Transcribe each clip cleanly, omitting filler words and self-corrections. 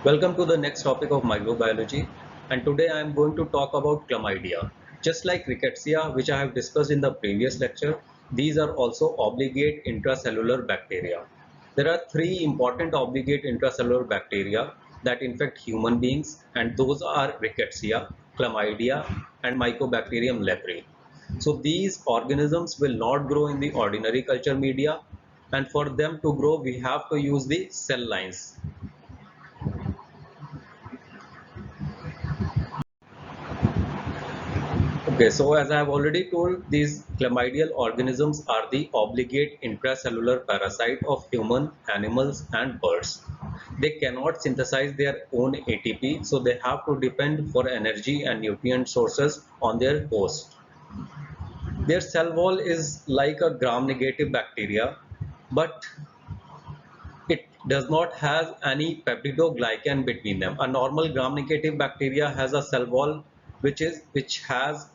Welcome to the next topic of microbiology, and today I am going to talk about chlamydia. Just like rickettsia, which I have discussed in the previous lecture, these are also obligate intracellular bacteria. There are three important obligate intracellular bacteria that infect human beings, and those are rickettsia, chlamydia, and Mycobacterium leprae. So these organisms will not grow in the ordinary culture media, and for them to grow, we have to use the cell lines. Okay, so as I have already told, these chlamydial organisms are the obligate intracellular parasite of human, animals, and birds. They cannot synthesize their own ATP, so they have to depend for energy and nutrient sources on their host. Their cell wall is like a gram-negative bacteria, but it does not have any peptidoglycan between them. A normal gram-negative bacteria has a cell wall which has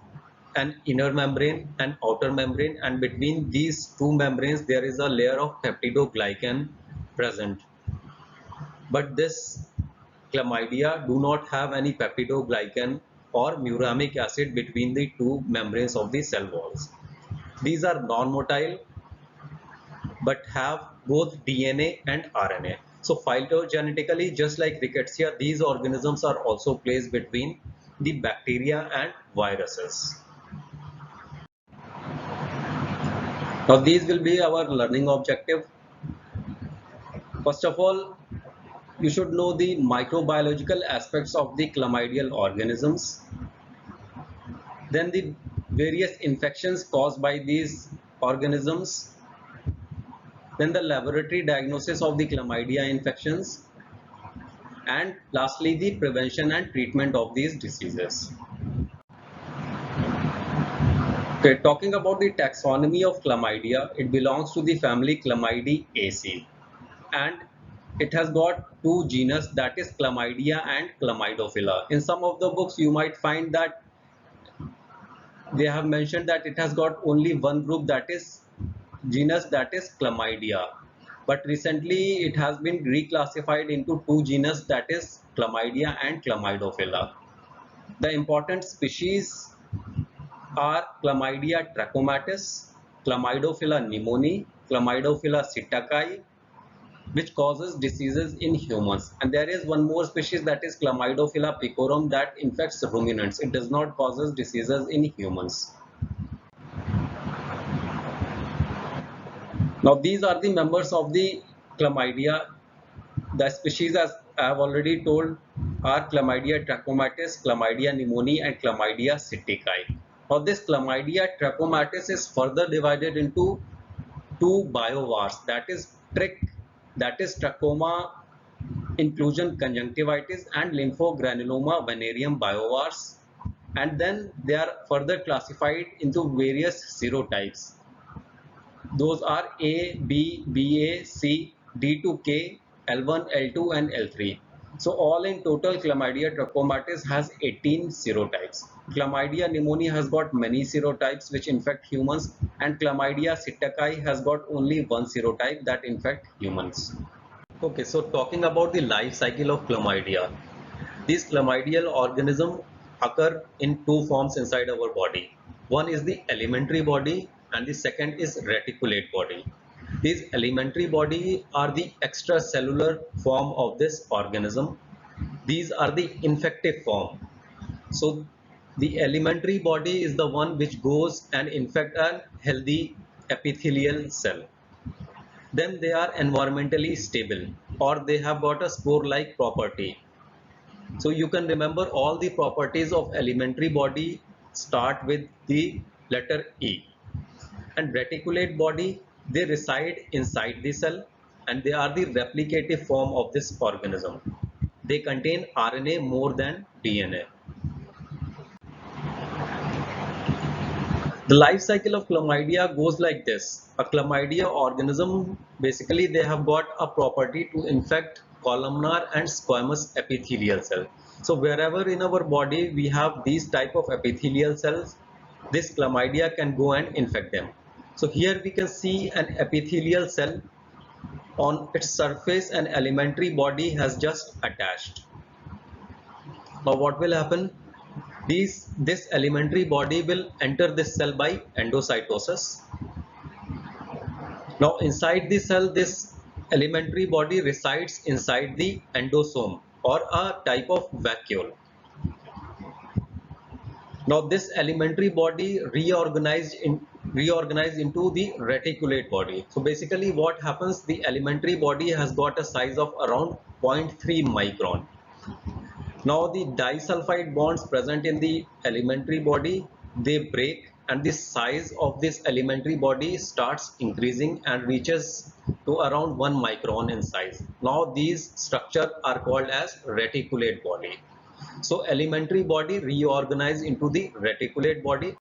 an inner membrane and outer membrane, and between these two membranes there is a layer of peptidoglycan present. But this chlamydia do not have any peptidoglycan or muramic acid between the two membranes of the cell walls. These are non-motile but have both DNA and RNA. So phylogenetically, just like rickettsia, these organisms are also placed between the bacteria and viruses. Now these will be our learning objective. First of all, you should know the microbiological aspects of the chlamydial organisms, then the various infections caused by these organisms, then the laboratory diagnosis of the chlamydia infections, and lastly the prevention and treatment of these diseases. Okay, talking about the taxonomy of chlamydia, it belongs to the family Chlamydiaceae, and it has got two genus, that is Chlamydia and Chlamydophila. In some of the books you might find that they have mentioned that it has got only one group, that is genus, that is Chlamydia, but recently it has been reclassified into two genus, that is Chlamydia and Chlamydophila. The important species are Chlamydia trachomatis, Chlamydophila pneumoniae, Chlamydophila psittaci, which causes diseases in humans. And there is one more species, that is Chlamydophila picorum, that infects ruminants. It does not causes diseases in humans. Now these are the members of the Chlamydia. The species, as I have already told, are Chlamydia trachomatis, Chlamydia pneumoniae, and Chlamydia psittaci. Now this Chlamydia trachomatis is further divided into two biovars, that is trachoma inclusion conjunctivitis and lymphogranuloma venereum biovars, and then they are further classified into various serotypes. Those are A, B, BA, C, D to K, L1, L2 and L3. So all in total, Chlamydia trachomatis has 18 serotypes. Chlamydia pneumoniae has got many serotypes which infect humans, and Chlamydia psittaci has got only one serotype that infect humans. Okay, so talking about the life cycle of chlamydia, these chlamydial organisms occur in two forms inside our body. One is the elementary body and the second is reticulate body. These elementary body are the extracellular form of this organism. These are the infective form. So the elementary body is the one which goes and infect a healthy epithelial cell. Then they are environmentally stable, or they have got a spore-like property. So you can remember all the properties of elementary body start with the letter E. And reticulate body, they reside inside the cell and they are the replicative form of this organism. They contain RNA more than DNA. The life cycle of chlamydia goes like this. A chlamydia organism, basically they have got a property to infect columnar and squamous epithelial cell. So wherever in our body we have these type of epithelial cells, this chlamydia can go and infect them. So here we can see an epithelial cell on its surface an elementary body has just attached. Now what will happen? This elementary body will enter this cell by endocytosis. Now inside the cell, this elementary body resides inside the endosome or a type of vacuole. Now this elementary body reorganized into the reticulate body. So basically what happens, the elementary body has got a size of around 0.3 micron. Now the disulfide bonds present in the elementary body, they break, and the size of this elementary body starts increasing and reaches to around 1 micron in size. Now these structures are called as reticulate body. So elementary body reorganized into the reticulate body.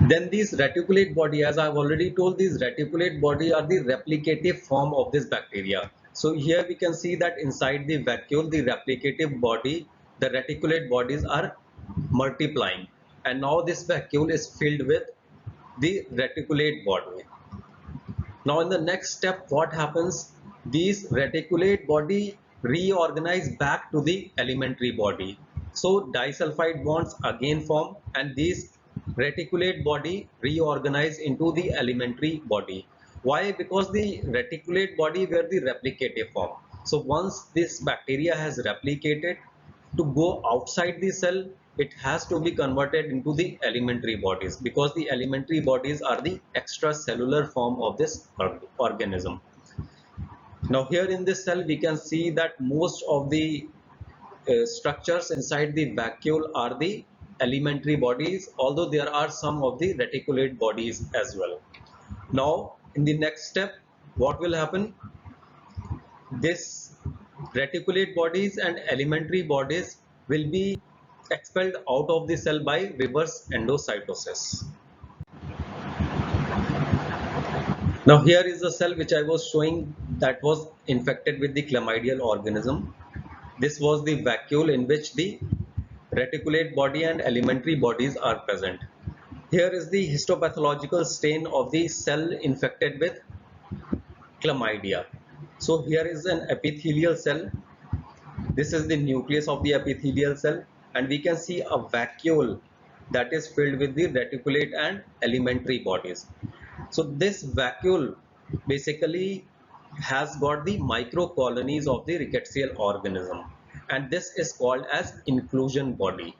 Then these reticulate body, as I've already told, these reticulate body are the replicative form of this bacteria. So here we can see that inside the vacuole, the replicative body, the reticulate bodies are multiplying. And now this vacuole is filled with the reticulate body. Now in the next step, what happens? These reticulate body reorganize back to the elementary body. So disulfide bonds again form, and these reticulate body reorganize into the elementary body. Why? Because the reticulate body were the replicative form. So once this bacteria has replicated, to go outside the cell, it has to be converted into the elementary bodies, because the elementary bodies are the extracellular form of this organism. Now here in this cell we can see that most of the structures inside the vacuole are the elementary bodies, although there are some of the reticulate bodies as well. Now in the next step, what will happen? This reticulate bodies and elementary bodies will be expelled out of the cell by reverse endocytosis. Now here is the cell which I was showing that was infected with the chlamydial organism. This was the vacuole in which the reticulate body and elementary bodies are present. Here is the histopathological stain of the cell infected with chlamydia. So here is an epithelial cell. This is the nucleus of the epithelial cell, and we can see a vacuole that is filled with the reticulate and elementary bodies. So this vacuole basically has got the microcolonies of the rickettsial organism, and this is called as inclusion body.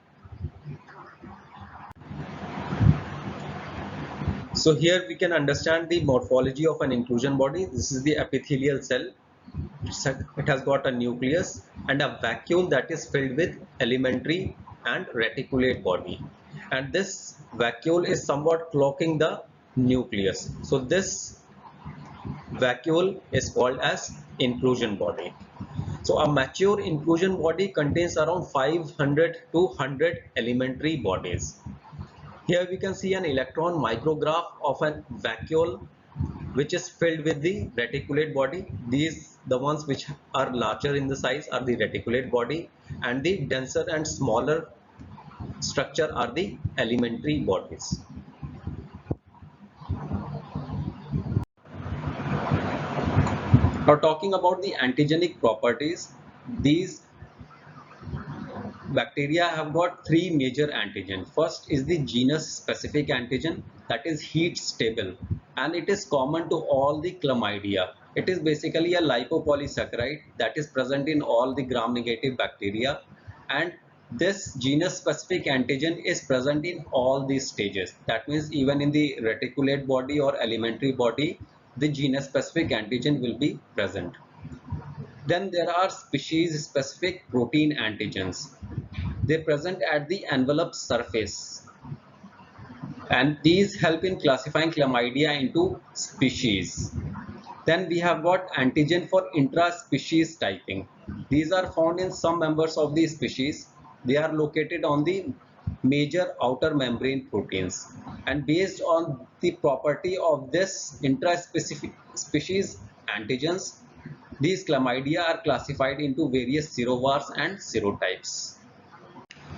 So here we can understand the morphology of an inclusion body. This is the epithelial cell. It has got a nucleus and a vacuole that is filled with elementary and reticulate body, and this vacuole is somewhat cloaking the nucleus. So this vacuole is called as inclusion body. So a mature inclusion body contains around 500 to 100 elementary bodies. Here we can see an electron micrograph of a vacuole which is filled with the reticulate body. These, the ones which are larger in the size, are the reticulate body, and the denser and smaller structure are the elementary bodies. Now talking about the antigenic properties, these bacteria have got three major antigens. First is the genus specific antigen, that is heat stable, and it is common to all the chlamydia. It is basically a lipopolysaccharide that is present in all the gram-negative bacteria, and this genus specific antigen is present in all these stages. That means even in the reticulate body or elementary body, the genus specific antigen will be present. Then there are species specific protein antigens. They present at the envelope surface, and these help in classifying chlamydia into species. Then we have got antigen for intra-species typing. These are found in some members of the species. They are located on the major outer membrane proteins, and based on the property of this intra-specific species antigens, these chlamydia are classified into various serovars and serotypes.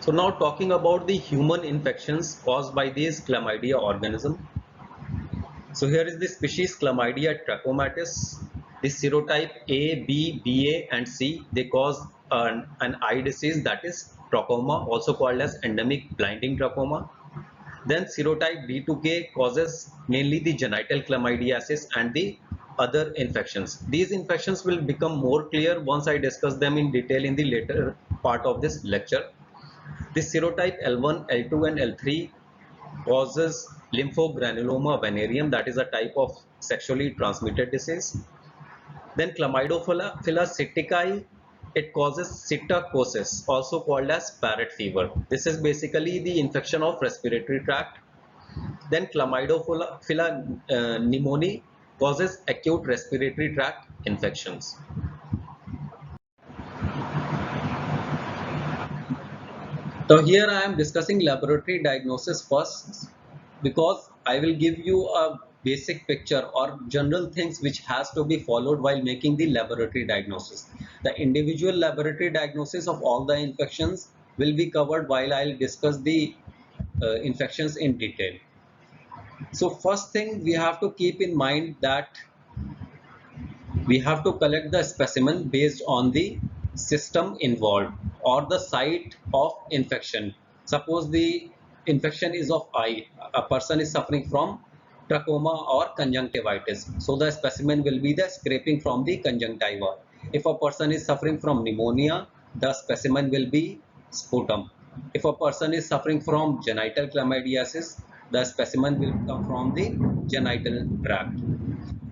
So now talking about the human infections caused by these chlamydia organism. So here is the species Chlamydia trachomatis. The serotype A, B, BA and C, they cause an eye disease, that is trachoma, also called as endemic blinding trachoma. Then serotype B2K causes mainly the genital chlamydiasis and the other infections. These infections will become more clear once I discuss them in detail in the later part of this lecture. The serotype L1, L2 and L3 causes lymphogranuloma venereum, that is a type of sexually transmitted disease. Then Chlamydophila psittaci, it causes psittacosis, also called as parrot fever. This is basically the infection of respiratory tract. Then Chlamydophila pneumoniae causes acute respiratory tract infections. So here I am discussing laboratory diagnosis first, because I will give you a basic picture or general things which has to be followed while making the laboratory diagnosis. The individual laboratory diagnosis of all the infections will be covered while I'll discuss the infections in detail. So first thing we have to keep in mind that we have to collect the specimen based on the system involved or the site of infection. Suppose the infection is of eye, a person is suffering from trachoma or conjunctivitis, so the specimen will be the scraping from the conjunctiva. If a person is suffering from pneumonia, the specimen will be sputum. If a person is suffering from genital chlamydiasis, the specimen will come from the genital tract.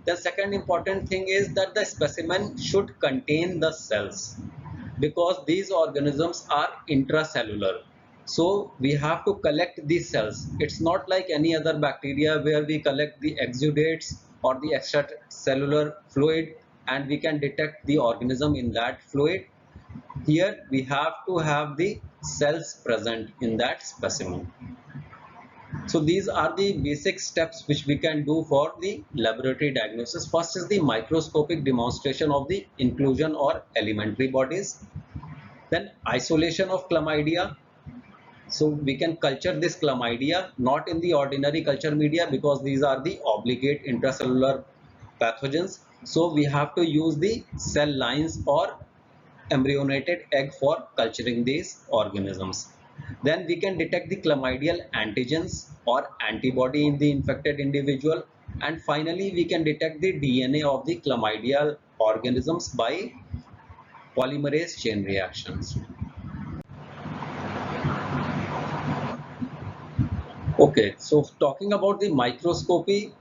The second important thing is that the specimen should contain the cells, because these organisms are intracellular. So we have to collect these cells. It's not like any other bacteria where we collect the exudates or the extracellular fluid and we can detect the organism in that fluid. Here we have to have the cells present in that specimen. So these are the basic steps which we can do for the laboratory diagnosis. First is the microscopic demonstration of the inclusion or elementary bodies. Then isolation of chlamydia. So we can culture this chlamydia not in the ordinary culture media, because these are the obligate intracellular pathogens. So we have to use the cell lines or embryonated egg for culturing these organisms. Then we can detect the chlamydial antigens or antibody in the infected individual. And finally, we can detect the DNA of the chlamydial organisms by polymerase chain reactions. Okay, so talking about the microscopy,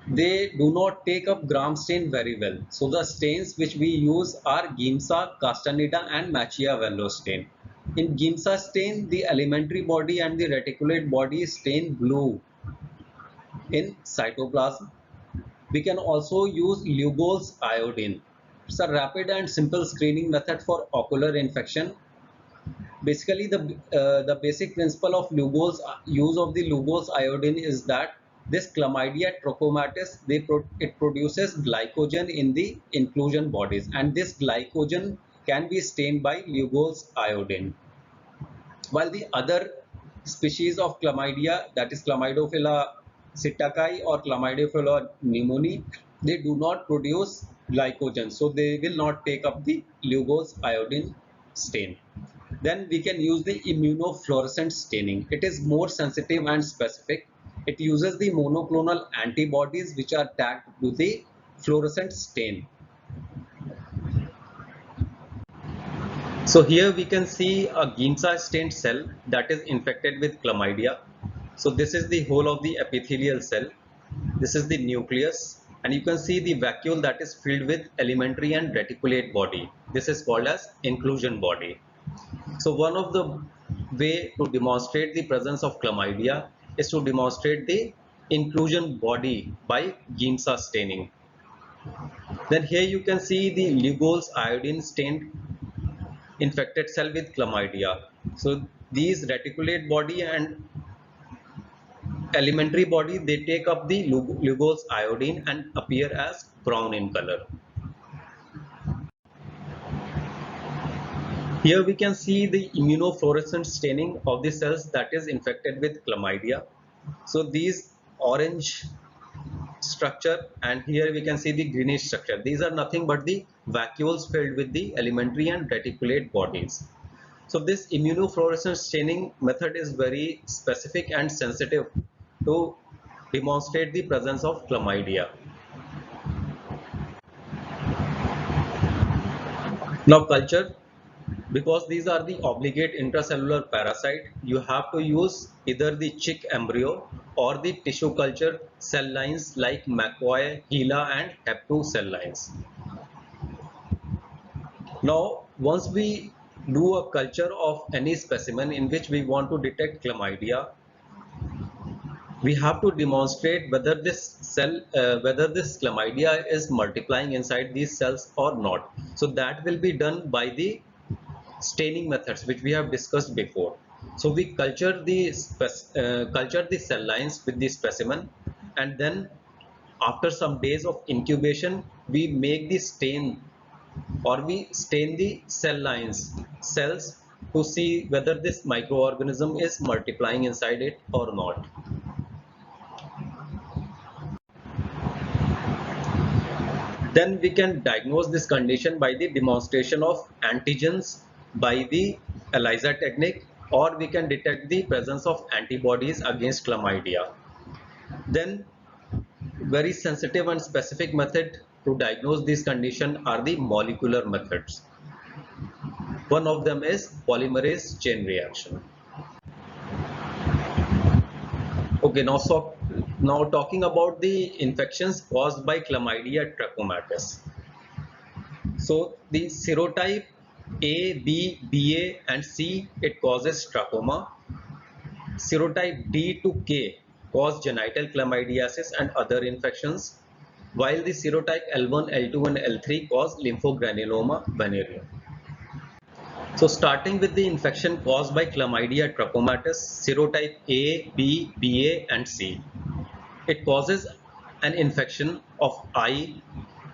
they do not take up gram stain very well. So the stains which we use are Giemsa, Castaneda and Machiavello stain. In Giemsa stain, the elementary body and the reticulate body stain blue in cytoplasm. We can also use Lugol's iodine. It's a rapid and simple screening method for ocular infection. Basically, the basic principle of Lugol's use of the Lugol's iodine is that this Chlamydia trachomatis, it produces glycogen in the inclusion bodies, and this glycogen can be stained by Lugol's iodine. While the other species of chlamydia, that is Chlamydophila psittaci or Chlamydophila pneumoniae, they do not produce glycogen, so they will not take up the Lugol's iodine stain. Then we can use the immunofluorescent staining. It is more sensitive and specific. It uses the monoclonal antibodies which are tagged to the fluorescent stain. So here we can see a Giemsa stained cell that is infected with chlamydia. So this is the whole of the epithelial cell. This is the nucleus, and you can see the vacuole that is filled with elementary and reticulate body. This is called as inclusion body. So one of the way to demonstrate the presence of chlamydia is to demonstrate the inclusion body by Giemsa staining. Then here you can see the Lugol's iodine stained infected cell with chlamydia. So these reticulate body and elementary body, they take up the Lugol's iodine and appear as brown in color. Here we can see the immunofluorescent staining of the cells that is infected with chlamydia. So these orange structure, and here we can see the greenish structure. These are nothing but the vacuoles filled with the elementary and reticulate bodies. So this immunofluorescence staining method is very specific and sensitive to demonstrate the presence of chlamydia. Now culture, because these are the obligate intracellular parasite, you have to use either the chick embryo or the tissue culture cell lines like McCoy, HeLa and Hep2 cell lines. Now, once we do a culture of any specimen in which we want to detect chlamydia, we have to demonstrate whether whether this chlamydia is multiplying inside these cells or not. So that will be done by the staining methods which we have discussed before. So we culture the cell lines with the specimen, and then after some days of incubation we make the stain, or we stain the cells to see whether this microorganism is multiplying inside it or not. Then we can diagnose this condition by the demonstration of antigens by the ELISA technique, or we can detect the presence of antibodies against chlamydia. Then very sensitive and specific method to diagnose this condition are the molecular methods. One of them is polymerase chain reaction. Okay, now talking about the infections caused by Chlamydia trachomatis. So the serotype A, B, BA and C, it causes trachoma. Serotype D to K cause genital chlamydiasis and other infections, while the serotype L1, L2 and L3 cause lymphogranuloma venereum. So starting with the infection caused by Chlamydia trachomatis, serotype A, B, BA and C. It causes an infection of eye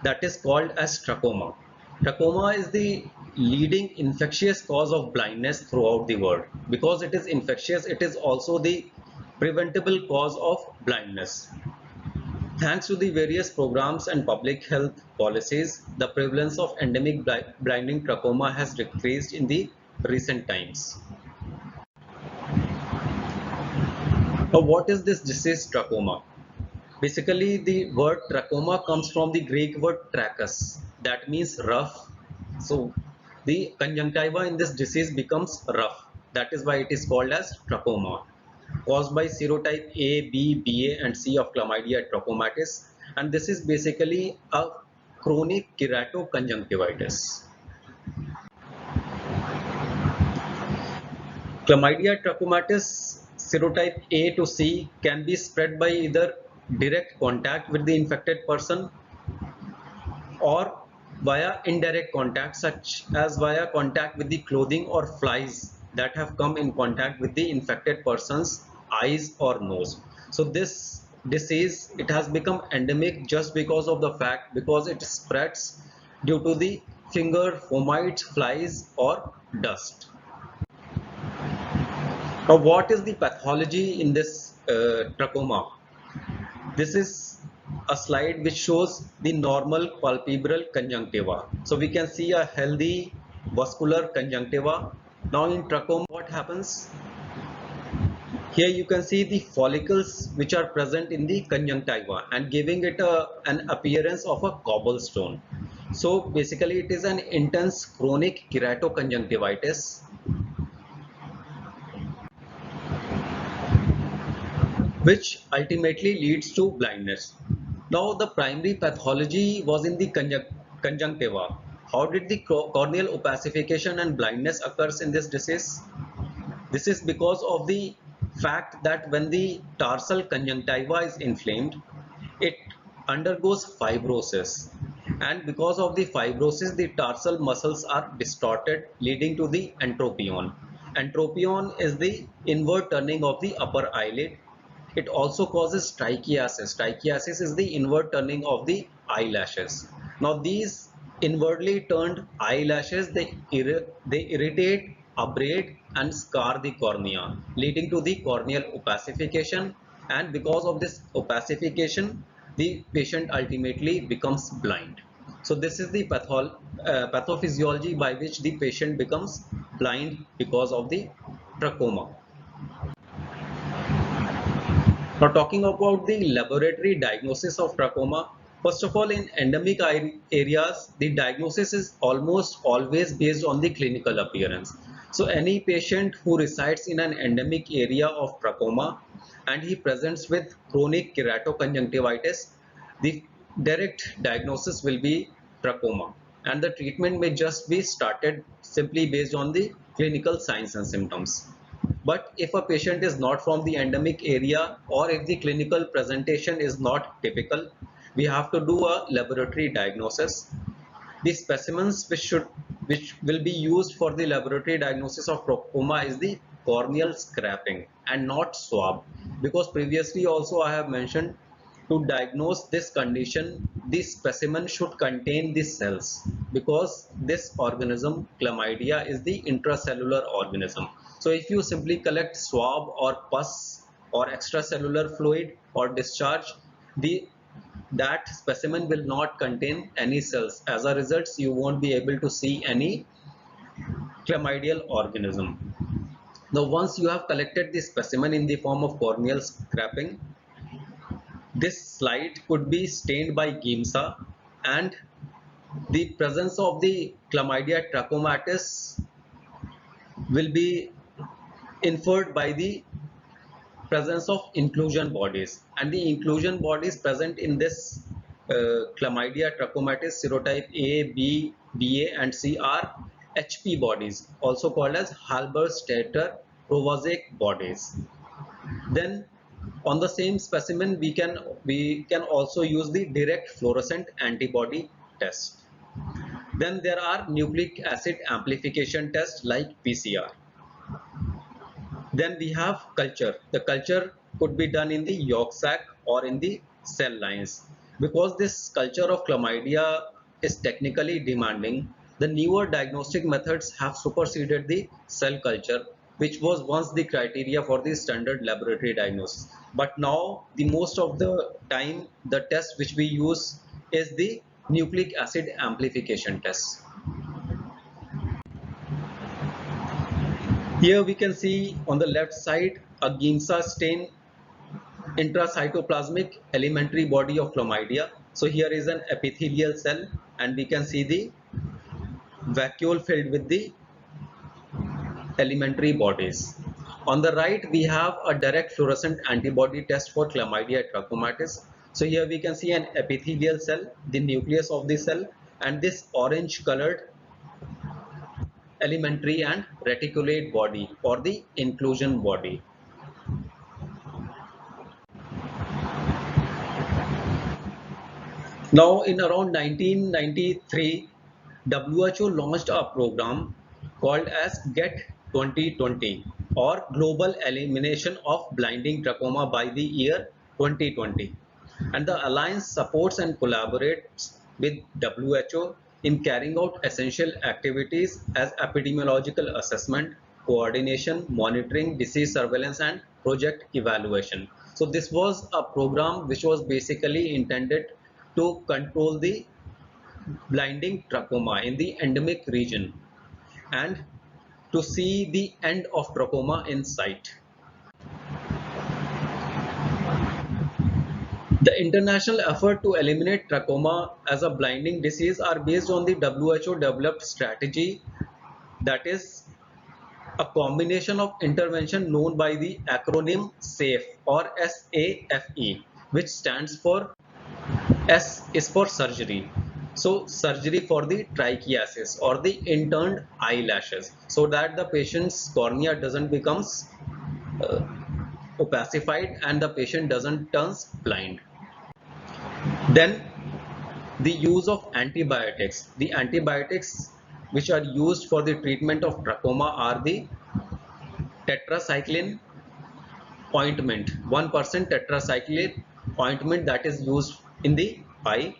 that is called as trachoma. Trachoma is the leading infectious cause of blindness throughout the world. Because it is infectious, it is also the preventable cause of blindness. Thanks to the various programs and public health policies, the prevalence of endemic blinding trachoma has decreased in the recent times. Now, what is this disease trachoma? Basically, the word trachoma comes from the Greek word trachus, that means rough. So, the conjunctiva in this disease becomes rough. That is why it is called as trachoma, caused by serotype A, B, BA, and C of Chlamydia trachomatis. And this is basically a chronic keratoconjunctivitis. Chlamydia trachomatis serotype A to C can be spread by either direct contact with the infected person or via indirect contact, such as via contact with the clothing or flies that have come in contact with the infected person's eyes or nose. So this disease, it has become endemic just because of the fact because it spreads due to the finger fomites, flies or dust. Now, what is the pathology in this trachoma? This is a slide which shows the normal palpebral conjunctiva. So we can see a healthy vascular conjunctiva. Now in trachoma, what happens? Here you can see the follicles which are present in the conjunctiva and giving it an appearance of a cobblestone. So basically it is an intense chronic keratoconjunctivitis which ultimately leads to blindness. Now the primary pathology was in the conjunctiva. How did the corneal opacification and blindness occurs in this disease? This is because of the fact that when the tarsal conjunctiva is inflamed, it undergoes fibrosis, and because of the fibrosis the tarsal muscles are distorted, leading to the entropion. Entropion is the inward turning of the upper eyelid. It also causes trichiasis. Trichiasis is the inward turning of the eyelashes. Now these inwardly turned eyelashes, they irritate, abrade and scar the cornea, leading to the corneal opacification. And because of this opacification, the patient ultimately becomes blind. So this is the pathophysiology by which the patient becomes blind because of the trachoma. Now talking about the laboratory diagnosis of trachoma, first of all, in endemic areas, the diagnosis is almost always based on the clinical appearance. So any patient who resides in an endemic area of trachoma and he presents with chronic keratoconjunctivitis, the direct diagnosis will be trachoma, and the treatment may just be started simply based on the clinical signs and symptoms. But if a patient is not from the endemic area, or if the clinical presentation is not typical, we have to do a laboratory diagnosis. The specimens which will be used for the laboratory diagnosis of trachoma is the corneal scraping and not swab, because previously also I have mentioned, to diagnose this condition the specimen should contain the cells, because this organism chlamydia is the intracellular organism. So if you simply collect swab or pus or extracellular fluid or discharge, the that specimen will not contain any cells. As a result, you won't be able to see any chlamydial organism. Now once you have collected the specimen in the form of corneal scraping, this slide could be stained by Giemsa, and the presence of the chlamydia trachomatis will be inferred by the presence of inclusion bodies, and the inclusion bodies present in this chlamydia trachomatis serotype A, B, BA and C are HP bodies, also called as Halberstaedter Provozek bodies. Then on the same specimen we can also use the direct fluorescent antibody test. Then there are nucleic acid amplification tests like PCR. Then we have culture. The culture could be done in the yolk sac or in the cell lines. Because this culture of chlamydia is technically demanding, the newer diagnostic methods have superseded the cell culture, which was once the criteria for the standard laboratory diagnosis. But now, the most of the time, the test which we use is the nucleic acid amplification test. Here we can see on the left side a Giemsa stain intracytoplasmic elementary body of chlamydia. So here is an epithelial cell, and we can see the vacuole filled with the elementary bodies. On the right, we have a direct fluorescent antibody test for chlamydia trachomatis. So here we can see an epithelial cell, the nucleus of the cell, and this orange colored elementary and reticulate body or the inclusion body. Now in around 1993, WHO launched a program called as GET 2020, or Global Elimination of Blinding Trachoma by the year 2020. And the alliance supports and collaborates with WHO in carrying out essential activities as epidemiological assessment, coordination, monitoring, disease surveillance and project evaluation. So this was a program which was basically intended to control the blinding trachoma in the endemic region and to see the end of trachoma in sight. The international effort to eliminate trachoma as a blinding disease are based on the WHO developed strategy, that is a combination of intervention known by the acronym SAFE or SAFE, which stands for S is for surgery. So surgery for the trichiasis or the interned eyelashes, so that the patient's cornea doesn't becomes opacified and the patient doesn't turns blind. Then the use of antibiotics. The antibiotics which are used for the treatment of trachoma are the tetracycline ointment, 1% tetracycline ointment that is used in the eye,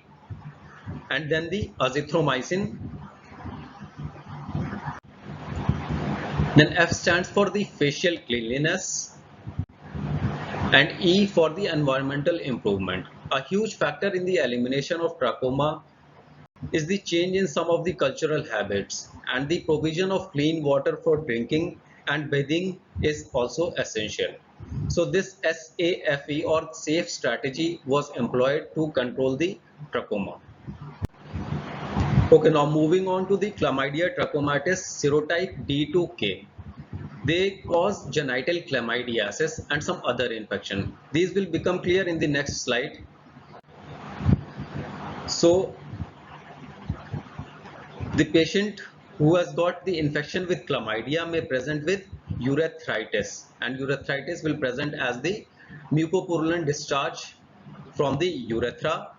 and then the azithromycin. Then F stands for the facial cleanliness, and E for the environmental improvement. A huge factor in the elimination of trachoma is the change in some of the cultural habits, and the provision of clean water for drinking and bathing is also essential. So this SAFE or safe strategy was employed to control the trachoma. Okay, now moving on to the chlamydia trachomatis serotype D2K. They cause genital chlamydiasis and some other infection. These will become clear in the next slide. So the patient who has got the infection with chlamydia may present with urethritis, and urethritis will present as the mucopurulent discharge from the urethra,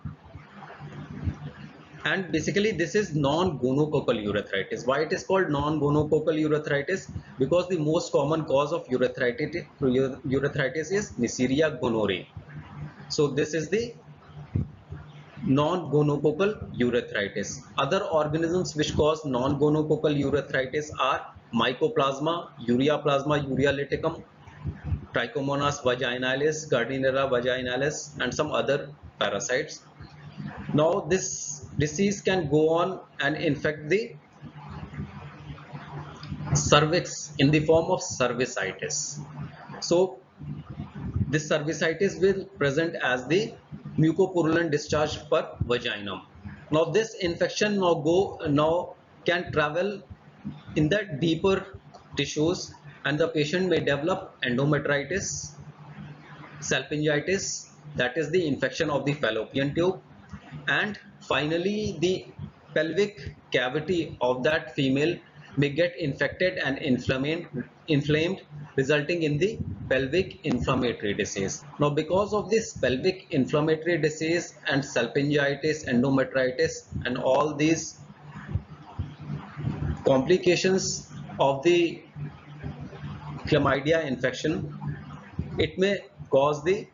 and basically this is non-gonococcal urethritis. Why it is called non-gonococcal urethritis? Because the most common cause of urethritis is Neisseria gonorrhoeae. So this is the non-gonococcal urethritis. Other organisms which cause non-gonococcal urethritis are Mycoplasma, Ureaplasma urealyticum, Trichomonas vaginalis, Gardnerella vaginalis, and some other parasites. Now this disease can go on and infect the cervix in the form of cervicitis. So this cervicitis will present as the mucopurulent discharge per vaginum. Now this infection now can travel in the deeper tissues, and the patient may develop endometritis, salpingitis, that is the infection of the fallopian tube, and finally the pelvic cavity of that female may get infected and inflamed, resulting in the pelvic inflammatory disease. Now because of this pelvic inflammatory disease and salpingitis, endometritis, and all these complications of the chlamydia infection, it may cause the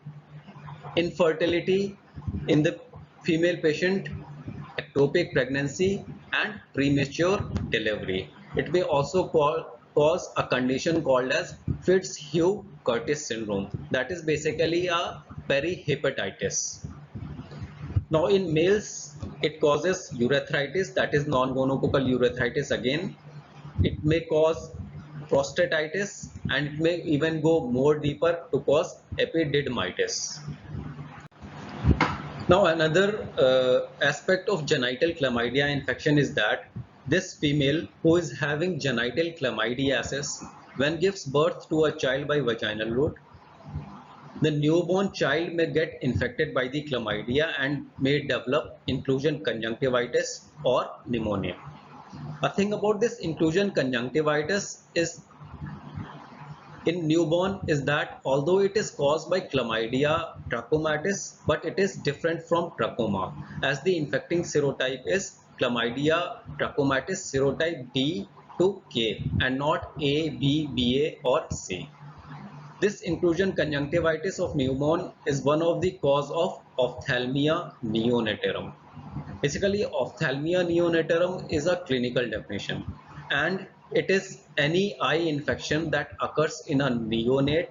infertility in the female patient, ectopic pregnancy, and premature delivery. It may also cause a condition called as Fitzhugh-Curtis syndrome. That is basically a perihepatitis. Now in males, it causes urethritis, that is non-gonococcal urethritis again. It may cause prostatitis, and it may even go more deeper to cause epididymitis. Now another aspect of genital chlamydia infection is that this female who is having genital chlamydiasis, when gives birth to a child by vaginal route, the newborn child may get infected by the chlamydia and may develop inclusion conjunctivitis or pneumonia. A thing about this inclusion conjunctivitis is in newborn is that although it is caused by chlamydia trachomatis, but it is different from trachoma, as the infecting serotype is chlamydia trachomatis serotype D to K and not A, B, BA or C. This inclusion conjunctivitis of newborn is one of the cause of ophthalmia neonatorum. Basically, ophthalmia neonatorum is a clinical definition, and it is any eye infection that occurs in a neonate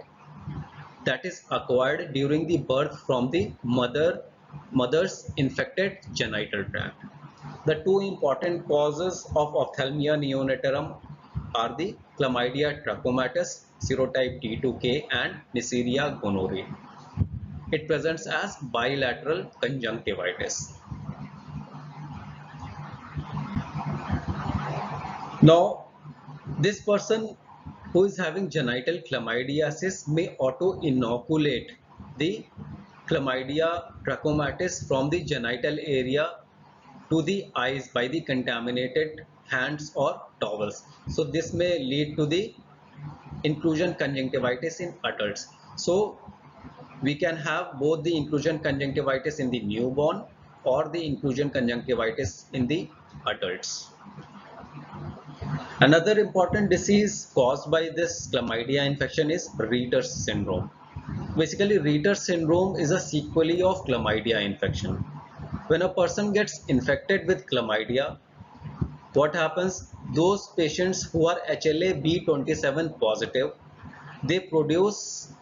that is acquired during the birth from the mother's infected genital tract. The two important causes of ophthalmia neonatorum are the chlamydia trachomatis serotype D2K and Neisseria gonorrhoeae. It presents as bilateral conjunctivitis. Now, this person who is having genital chlamydiasis may auto-inoculate the chlamydia trachomatis from the genital area to the eyes by the contaminated hands or towels. So this may lead to the inclusion conjunctivitis in adults. So we can have both the inclusion conjunctivitis in the newborn or the inclusion conjunctivitis in the adults. Another important disease caused by this chlamydia infection is Reiter's syndrome. Basically, Reiter's syndrome is a sequelae of chlamydia infection. When a person gets infected with chlamydia, what happens? Those patients who are HLA-B27 positive, they produce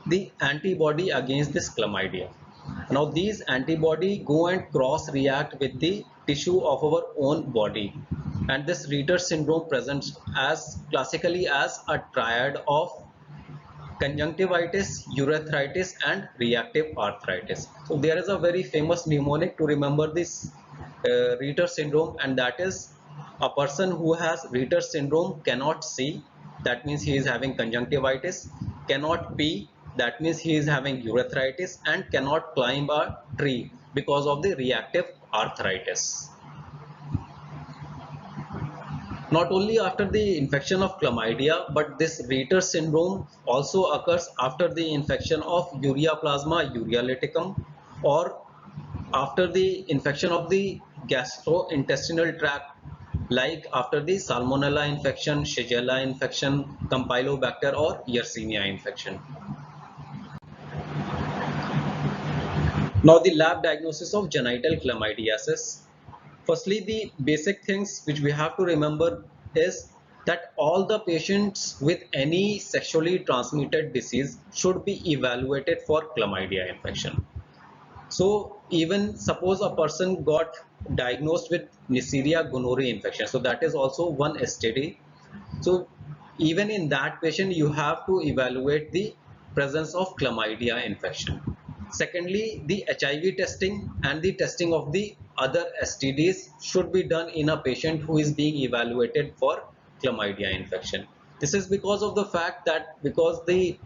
the antibody against this chlamydia. Now these antibody go and cross react with the tissue of our own body, and this Reiter syndrome presents as classically as a triad of conjunctivitis, urethritis and reactive arthritis. So there is a very famous mnemonic to remember this Reiter syndrome, and that is a person who has Reiter syndrome cannot see, that means he is having conjunctivitis, cannot pee, that means he is having urethritis, and cannot climb a tree because of the reactive arthritis. Not only after the infection of chlamydia, but this Reiter syndrome also occurs after the infection of ureaplasma urealyticum, or after the infection of the gastrointestinal tract, like after the salmonella infection, shigella infection, campylobacter or yersinia infection. Now the lab diagnosis of genital chlamydiasis. Firstly, the basic things which we have to remember is that all the patients with any sexually transmitted disease should be evaluated for chlamydia infection. So even suppose a person got diagnosed with Neisseria gonorrhoeae infection, so that is also one STD. So even in that patient, you have to evaluate the presence of chlamydia infection. Secondly, the HIV testing and the testing of the other STDs should be done in a patient who is being evaluated for chlamydia infection. This is because of the fact that because the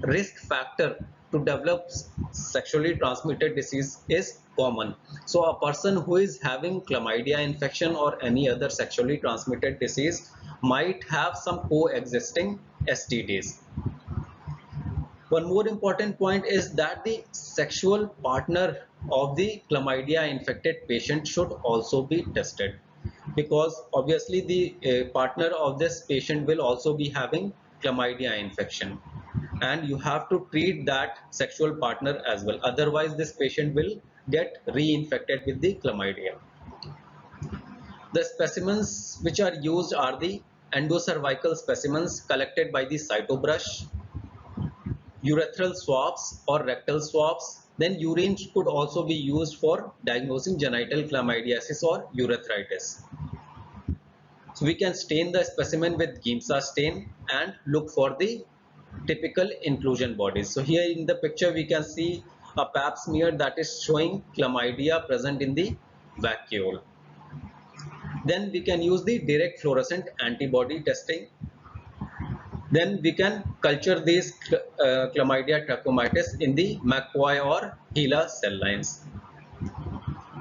risk factor to develop sexually transmitted disease is common. So a person who is having chlamydia infection or any other sexually transmitted disease might have some coexisting STDs. One more important point is that the sexual partner of the chlamydia infected patient should also be tested, because obviously the partner of this patient will also be having chlamydia infection, and you have to treat that sexual partner as well, otherwise this patient will get reinfected with the chlamydia. The specimens which are used are the endocervical specimens collected by the cytobrush, urethral swabs or rectal swabs. Then urine could also be used for diagnosing genital chlamydiasis or urethritis. So we can stain the specimen with Giemsa stain and look for the typical inclusion bodies. So here in the picture we can see a pap smear that is showing chlamydia present in the vacuole. Then we can use the direct fluorescent antibody testing. Then we can culture these chlamydia trachomatis in the McCoy or HeLa cell lines.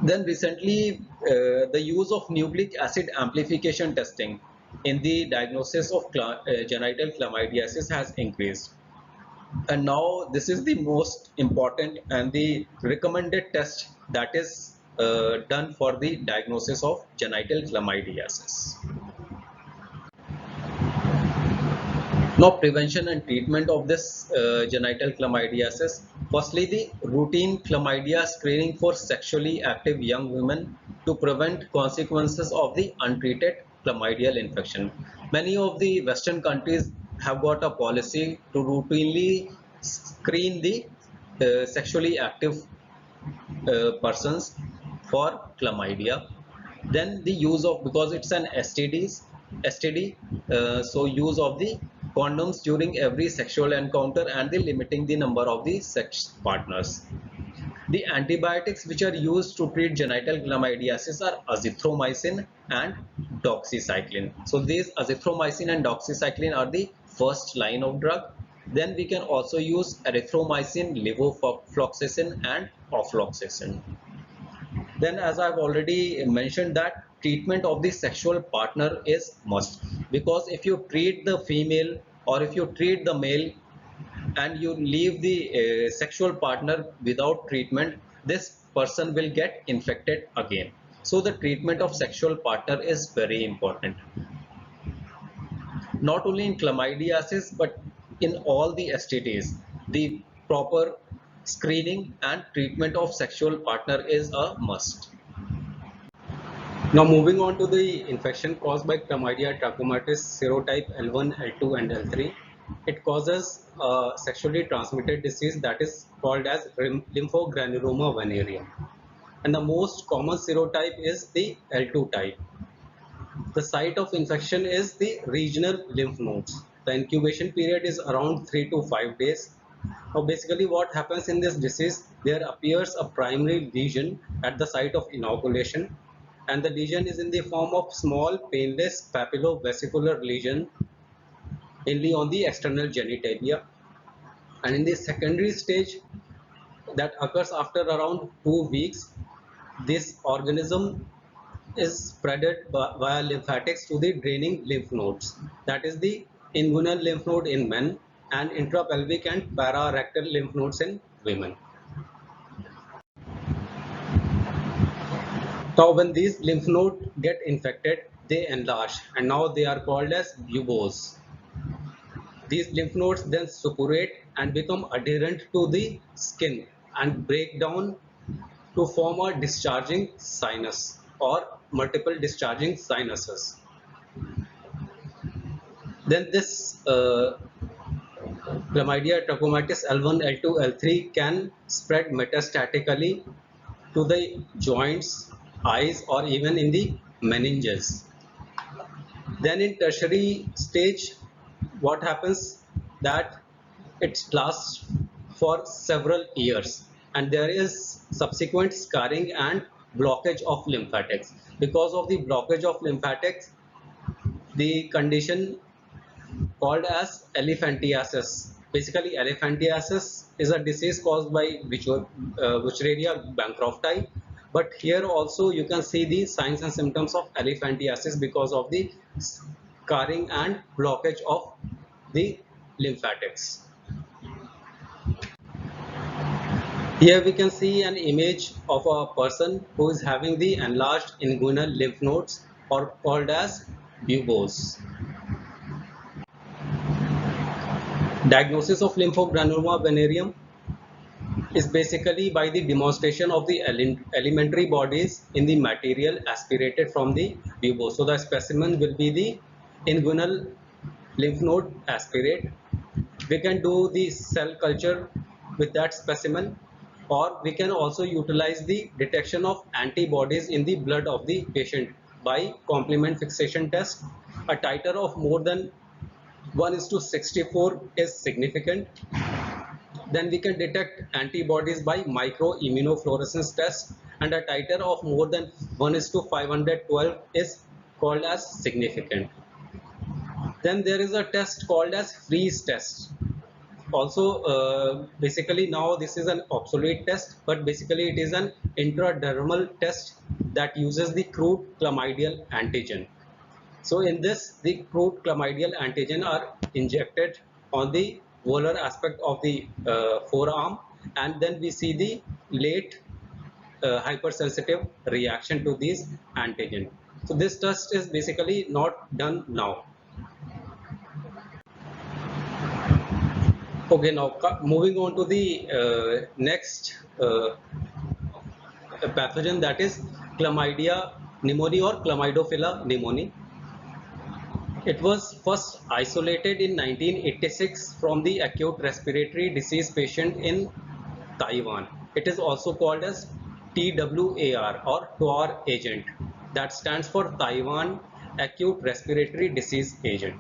Then recently, the use of nucleic acid amplification testing in the diagnosis of genital chlamydiasis has increased. And now this is the most important and the recommended test that is done for the diagnosis of genital chlamydiasis. Now, prevention and treatment of this genital chlamydiasis. Firstly, the routine chlamydia screening for sexually active young women to prevent consequences of the untreated chlamydial infection. Many of the Western countries have got a policy to routinely screen the sexually active persons for chlamydia. Then the use of, because it's an STD, so use of the condoms during every sexual encounter and the limiting the number of the sex partners. The antibiotics which are used to treat genital chlamydiasis are azithromycin and doxycycline. So these azithromycin and doxycycline are the first line of drug. Then we can also use erythromycin, levofloxacin and ofloxacin. Then, as I've already mentioned, that treatment of the sexual partner is must, because if you treat the female or if you treat the male and you leave the sexual partner without treatment, this person will get infected again. So the treatment of sexual partner is very important, not only in chlamydiasis but in all the STDs. The proper screening and treatment of sexual partner is a must. Now moving on to the infection caused by Chlamydia trachomatis serotype L1, L2 and L3. it causes a sexually transmitted disease that is called as lymphogranuloma venereum. And the most common serotype is the L2 type. The site of infection is the regional lymph nodes. The incubation period is around 3 to 5 days. Now, basically, what happens in this disease, there appears a primary lesion at the site of inoculation, and the lesion is in the form of small, painless papillovesicular lesion, mainly on the external genitalia. And in the secondary stage, that occurs after around 2 weeks, this organism is spreaded via lymphatics to the draining lymph nodes. That is the inguinal lymph node in men and intrapelvic and pararectal lymph nodes in women. Now, when these lymph nodes get infected, they enlarge and now they are called as buboes. These lymph nodes then suppurate and become adherent to the skin and break down to form a discharging sinus or multiple discharging sinuses. Then this Chlamydia trachomatis L1, L2, L3 can spread metastatically to the joints, eyes, or even in the meninges. Then in tertiary stage, what happens that it lasts for several years and there is subsequent scarring and blockage of lymphatics. Because of the blockage of lymphatics, the condition called as elephantiasis. Basically, elephantiasis is a disease caused by Wuchereria bancrofti. But here also you can see the signs and symptoms of elephantiasis because of the scarring and blockage of the lymphatics. Here we can see an image of a person who is having the enlarged inguinal lymph nodes or called as buboes. Diagnosis of lymphogranuloma venereum is basically by the demonstration of the elementary bodies in the material aspirated from the bubo. So the specimen will be the inguinal lymph node aspirate. We can do the cell culture with that specimen, or we can also utilize the detection of antibodies in the blood of the patient by complement fixation test. A titer of more than 1:64 is significant. Then we can detect antibodies by microimmunofluorescence test, and a titer of more than 1:512 is called as significant. Then there is a test called as freeze test. Also, basically now this is an obsolete test, but basically it is an intradermal test that uses the crude chlamydial antigen. So in this, the crude chlamydial antigen are injected on the volar aspect of the forearm, and then we see the late hypersensitive reaction to these antigen. So this test is basically not done now. Okay, now moving on to the next pathogen, that is Chlamydia pneumoniae or Chlamydophila pneumoniae. It was first isolated in 1986 from the acute respiratory disease patient in Taiwan. It is also called as TWAR or TWAR agent, that stands for Taiwan Acute Respiratory Disease Agent.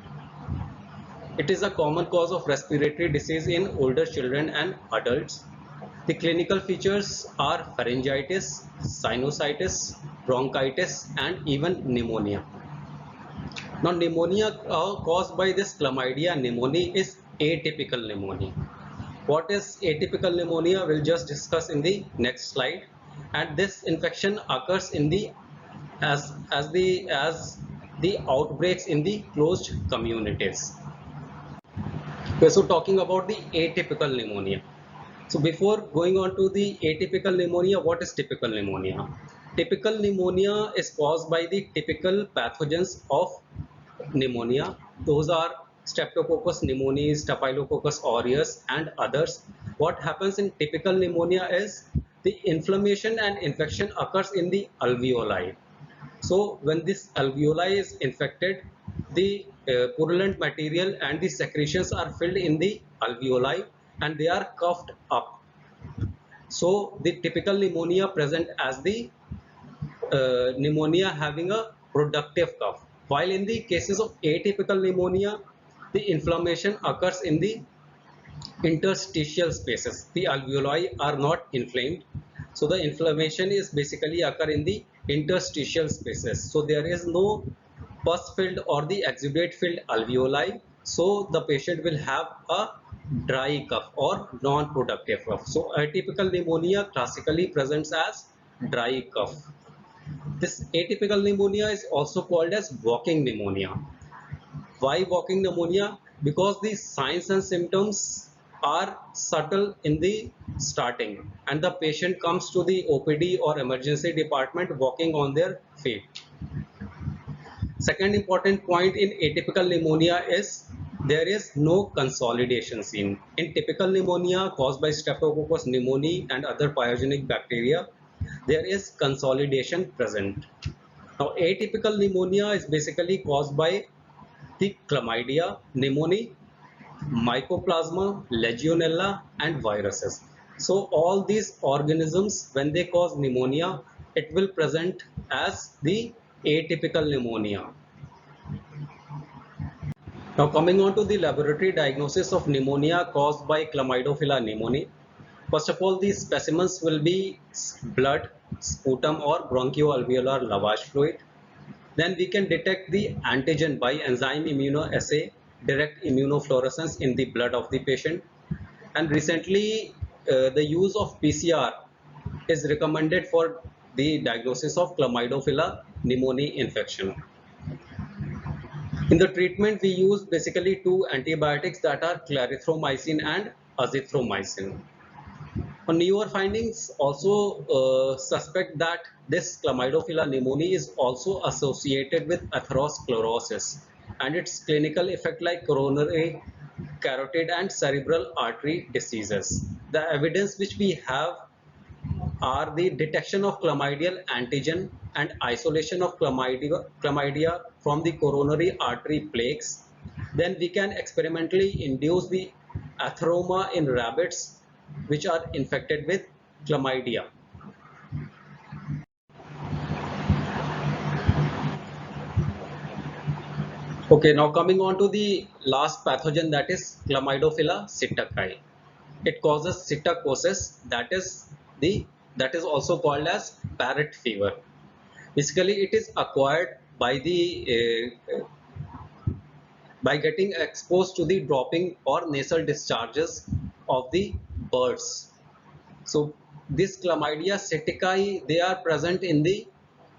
It is a common cause of respiratory disease in older children and adults. The clinical features are pharyngitis, sinusitis, bronchitis, and even pneumonia. Now, pneumonia caused by this chlamydia pneumoniae is atypical pneumonia. What is atypical pneumonia? We'll just discuss in the next slide. And this infection occurs in the as the outbreaks in the closed communities. Okay, so talking about the atypical pneumonia. So before going on to the atypical pneumonia, what is typical pneumonia? Typical pneumonia is caused by the typical pathogens of pneumonia. Those are Streptococcus pneumoniae, Staphylococcus aureus, and others. What happens in typical pneumonia is the inflammation and infection occurs in the alveoli. So when this alveoli is infected, the purulent material and the secretions are filled in the alveoli and they are cuffed up. So the typical pneumonia present as the pneumonia having a productive cuff. While in the cases of atypical pneumonia, the inflammation occurs in the interstitial spaces. The alveoli are not inflamed. So the inflammation is basically occur in the interstitial spaces. So there is no pus filled or the exudate filled alveoli. So the patient will have a dry cough or non-productive cough. So atypical pneumonia classically presents as dry cough. This atypical pneumonia is also called as walking pneumonia. Why walking pneumonia? Because the signs and symptoms are subtle in the starting and the patient comes to the OPD or emergency department walking on their feet. Second important point in atypical pneumonia is there is no consolidation seen. In typical pneumonia caused by Streptococcus pneumoniae and other pyogenic bacteria, there is consolidation present. Now, atypical pneumonia is basically caused by the chlamydia, pneumoniae, mycoplasma, legionella, and viruses. So all these organisms, when they cause pneumonia, it will present as the atypical pneumonia. Now coming on to the laboratory diagnosis of pneumonia caused by Chlamydophila pneumoniae. First of all, these specimens will be blood, sputum or bronchoalveolar lavage fluid. Then we can detect the antigen by enzyme immunoassay, direct immunofluorescence in the blood of the patient. And recently, the use of PCR is recommended for the diagnosis of Chlamydophila pneumoniae infection. In the treatment, we use basically two antibiotics that are clarithromycin and azithromycin. On newer findings also suspect that this Chlamydophila pneumoniae is also associated with atherosclerosis and its clinical effect like coronary, carotid and cerebral artery diseases. The evidence which we have are the detection of chlamydial antigen and isolation of chlamydia from the coronary artery plaques. Then we can experimentally induce the atheroma in rabbits which are infected with chlamydia. Okay, now coming on to the last pathogen, that is Chlamydophila psittaci. It causes psittacosis, that is also called as parrot fever. Basically, it is acquired by the by getting exposed to the dropping or nasal discharges of the birds. So this Chlamydia psittaci, they are present in the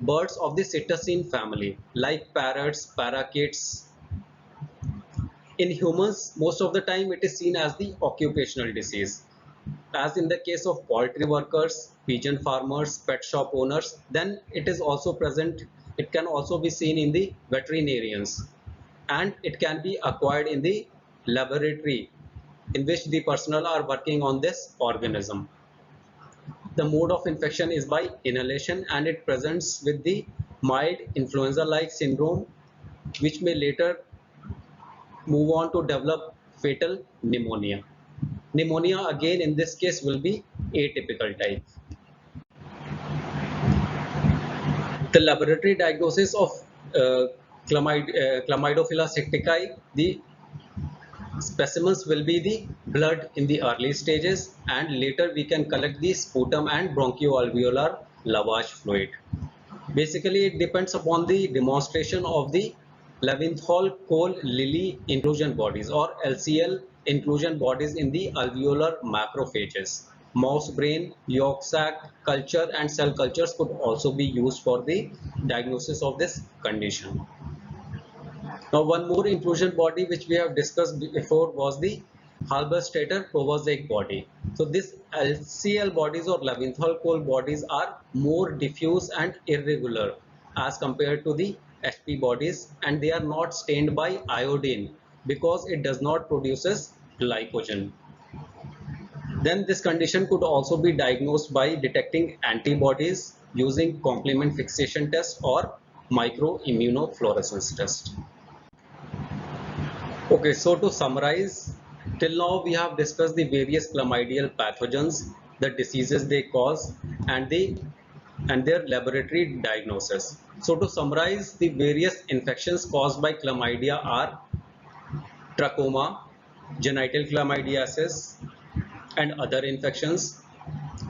birds of the Psittacine family, like parrots, parakeets. In humans, most of the time it is seen as the occupational disease. As in the case of poultry workers, pigeon farmers, pet shop owners, then it is also present. It can also be seen in the veterinarians and it can be acquired in the laboratory in which the personnel are working on this organism. The mode of infection is by inhalation and it presents with the mild influenza-like syndrome which may later move on to develop fatal pneumonia. Pneumonia again in this case will be atypical type. The laboratory diagnosis of Chlamydophila psittaci, the specimens will be the blood in the early stages and later we can collect the sputum and bronchoalveolar lavage fluid. Basically, it depends upon the demonstration of the Leventhal-Cole-Lilly inclusion bodies or LCL inclusion bodies in the alveolar macrophages. Mouse brain, yolk sac culture and cell cultures could also be used for the diagnosis of this condition. Now, one more inclusion body which we have discussed before was the Halberstaedter Provozek body. So, these LCL bodies or Leventhal-Cole bodies are more diffuse and irregular as compared to the HP bodies and they are not stained by iodine because it does not produces glycogen. Then this condition could also be diagnosed by detecting antibodies using complement fixation test or microimmunofluorescence test. Okay, so to summarize, till now we have discussed the various chlamydial pathogens, the diseases they cause, and their laboratory diagnosis. So to summarize, the various infections caused by chlamydia are trachoma, genital chlamydiasis, and other infections,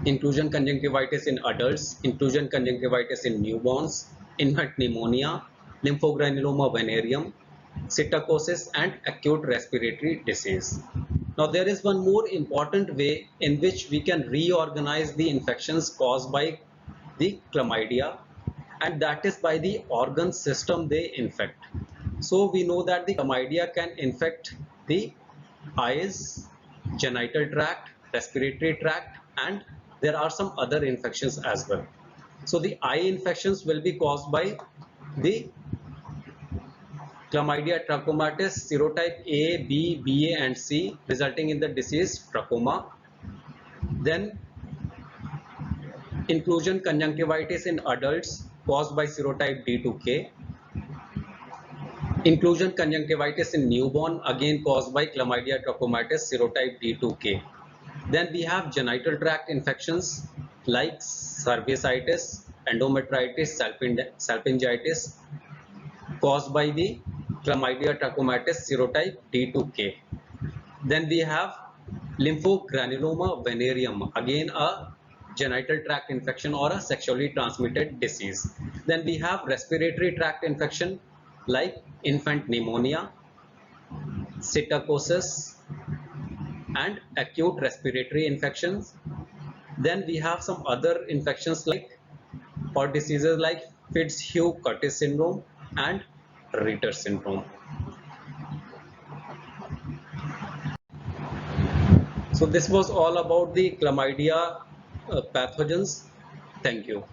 inclusion conjunctivitis in adults, inclusion conjunctivitis in newborns, infant pneumonia, lymphogranuloma venereum, psittacosis, and acute respiratory disease. Now, there is one more important way in which we can reorganize the infections caused by the chlamydia, and that is by the organ system they infect. So we know that the chlamydia can infect the eyes, genital tract, respiratory tract, and there are some other infections as well. So the eye infections will be caused by the Chlamydia trachomatis serotype A, B, BA, and C, resulting in the disease trachoma. Then inclusion conjunctivitis in adults caused by serotype D to K. Inclusion conjunctivitis in newborn, again caused by Chlamydia trachomatis serotype D to K. Then we have genital tract infections like cervicitis, endometritis, salpingitis, caused by the Chlamydia trachomatis serotype D to K. Then we have lymphogranuloma venereum, again a genital tract infection or a sexually transmitted disease. Then we have respiratory tract infection like infant pneumonia, psittacosis, and acute respiratory infections. Then we have some other infections like or diseases like Fitzhugh-Curtis syndrome and Ritter syndrome. So this was all about the chlamydia pathogens. Thank you.